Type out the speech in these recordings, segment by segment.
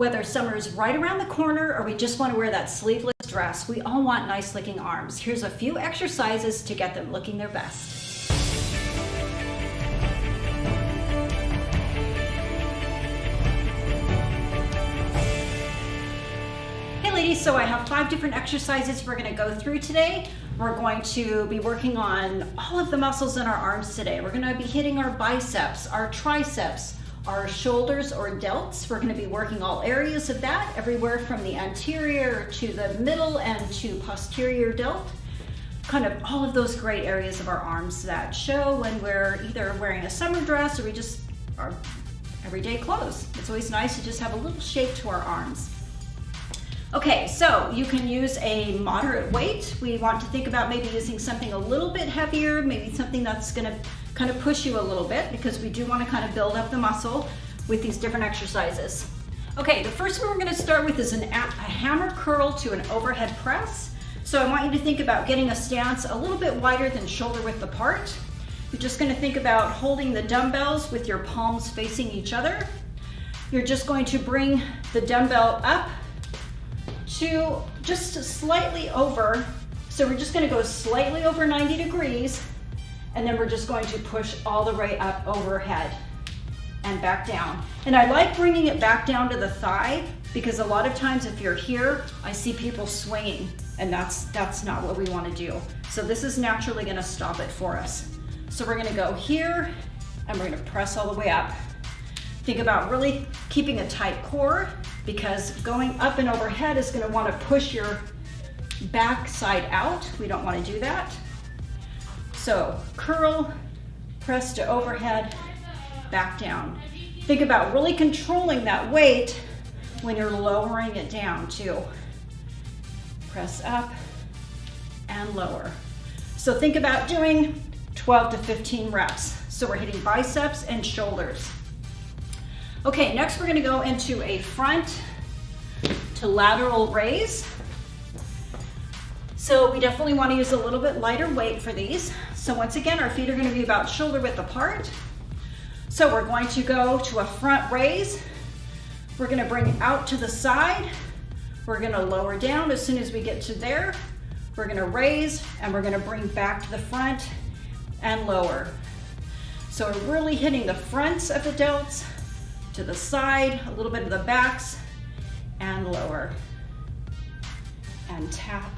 Whether summer's right around the corner or we just want to wear that sleeveless dress, we all want nice looking arms. Here's a few exercises to get them looking their best. Hey ladies, so I have 5 different exercises we're going to go through today. We're going to be working on all of the muscles in our arms today. We're going to be hitting our biceps, our triceps, our shoulders or delts. We're going to be working all areas of that, everywhere from the anterior to the middle and to posterior delt. Kind of all of those great areas of our arms that show when we're either wearing a summer dress or we just are everyday clothes. It's always nice to just have a little shape to our arms. Okay, so you can use a moderate weight. We want to think about maybe using something a little bit heavier, maybe something that's going to kind of push you a little bit, because we do want to kind of build up the muscle with these different exercises. Okay, the first one we're going to start with is a hammer curl to an overhead press. So I want you to think about getting a stance a little bit wider than shoulder width apart. You're just going to think about holding the dumbbells with your palms facing each other. You're just going to bring the dumbbell up to just slightly over. So we're just going to go slightly over 90 degrees. And then we're just going to push all the way up overhead and back down. And I like bringing it back down to the thigh, because a lot of times if you're here, I see people swinging, and that's not what we want to do. So this is naturally going to stop it for us. So we're going to go here and we're going to press all the way up. Think about really keeping a tight core, because going up and overhead is going to want to push your back side out. We don't want to do that. So curl, press to overhead, back down. Think about really controlling that weight when you're lowering it down too. Press up and lower. So think about doing 12 to 15 reps. So we're hitting biceps and shoulders. Okay, next we're going to go into a front to lateral raise. So we definitely want to use a little bit lighter weight for these. So once again, our feet are going to be about shoulder width apart. So we're going to go to a front raise. We're going to bring out to the side. We're going to lower down as soon as we get to there. We're going to raise and we're going to bring back to the front and lower. So we're really hitting the fronts of the delts, to the side, a little bit of the backs, and lower. And tap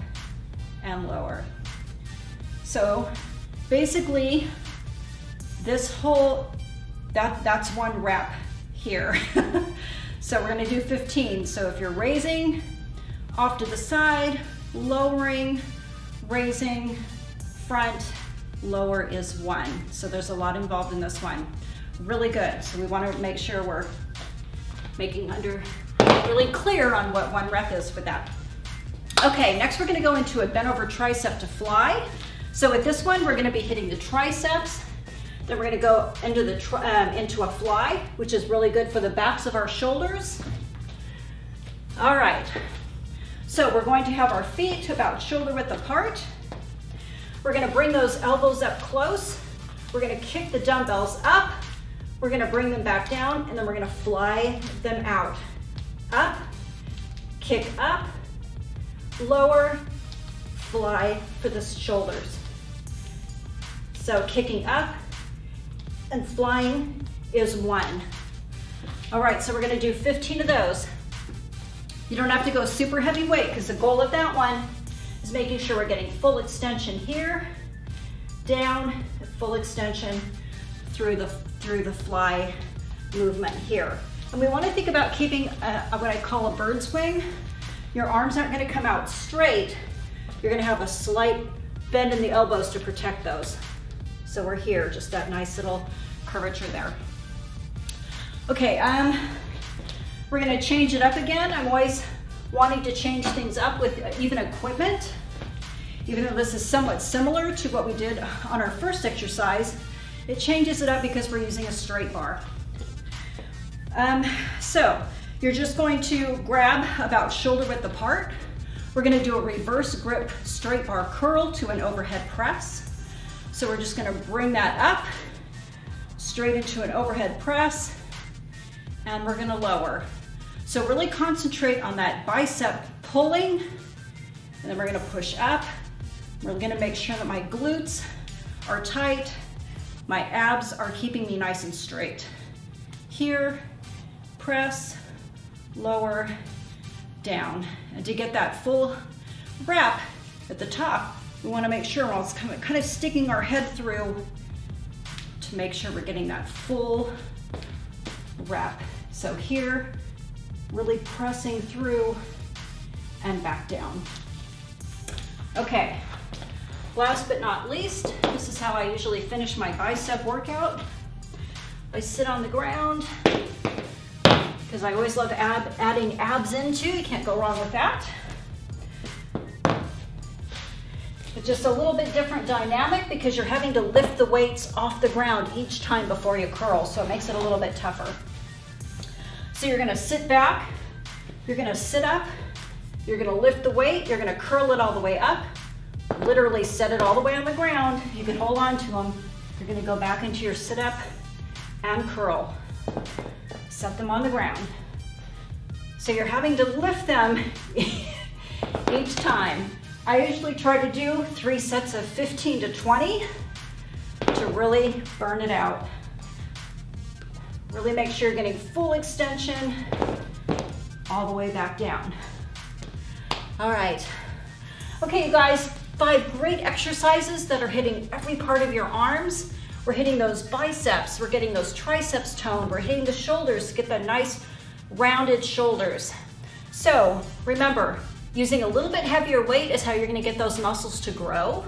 and lower. So basically this whole, that's 1 rep here. So we're going to do 15. So if you're raising off to the side, lowering, raising, front, lower is 1. So there's a lot involved in this one. Really good. So we want to make sure we're making really clear on what 1 rep is for that. Okay, next we're going to go into a bent over tricep to fly. So with this one, we're going to be hitting the triceps. Then we're going to go into a fly, which is really good for the backs of our shoulders. All right, so we're going to have our feet about shoulder width apart. We're going to bring those elbows up close. We're going to kick the dumbbells up. We're going to bring them back down, and then we're going to fly them out. Up, kick up, lower, fly for the shoulders. So kicking up and flying is 1. All right, so we're going to do 15 of those. You don't have to go super heavy weight, because the goal of that one is making sure we're getting full extension here, down, full extension through the fly movement here. And we want to think about keeping what I call a bird's wing. Your arms aren't going to come out straight. You're going to have a slight bend in the elbows to protect those. So we're here, just that nice little curvature there. Okay, we're going to change it up again. I'm always wanting to change things up with even equipment. Even though this is somewhat similar to what we did on our first exercise, it changes it up because we're using a straight bar. So you're just going to grab about shoulder width apart. We're going to do a reverse grip straight bar curl to an overhead press. So we're just going to bring that up straight into an overhead press, and we're going to lower. So really concentrate on that bicep pulling, and then we're gonna push up. We're gonna make sure that my glutes are tight, my abs are keeping me nice and straight. Here, press, lower, down. And to get that full wrap at the top, we wanna make sure we're kind of sticking our head through to make sure we're getting that full wrap. So here, really pressing through and back down. Okay, last but not least, this is how I usually finish my bicep workout. I sit on the ground, because I always love adding abs in too. You can't go wrong with that. It's just a little bit different dynamic because you're having to lift the weights off the ground each time before you curl, so it makes it a little bit tougher. So you're gonna sit back, you're gonna sit up, you're gonna lift the weight, you're gonna curl it all the way up, literally set it all the way on the ground. You can hold on to them. You're gonna go back into your sit up and curl. Set them on the ground. So you're having to lift them each time. I usually try to do 3 sets of 15 to 20 to really burn it out. Really make sure you're getting full extension all the way back down. All right. Okay, you guys, 5 great exercises that are hitting every part of your arms. We're hitting those biceps, we're getting those triceps toned, we're hitting the shoulders to get that nice rounded shoulders. So remember, using a little bit heavier weight is how you're gonna get those muscles to grow.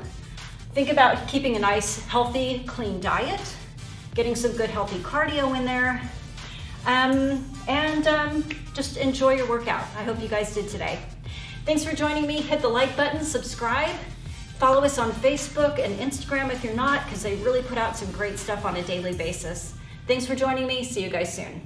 Think about keeping a nice, healthy, clean diet, getting some good, healthy cardio in there, and just enjoy your workout. I hope you guys did today. Thanks for joining me. Hit the like button, subscribe. Follow us on Facebook and Instagram if you're not, because they really put out some great stuff on a daily basis. Thanks for joining me. See you guys soon.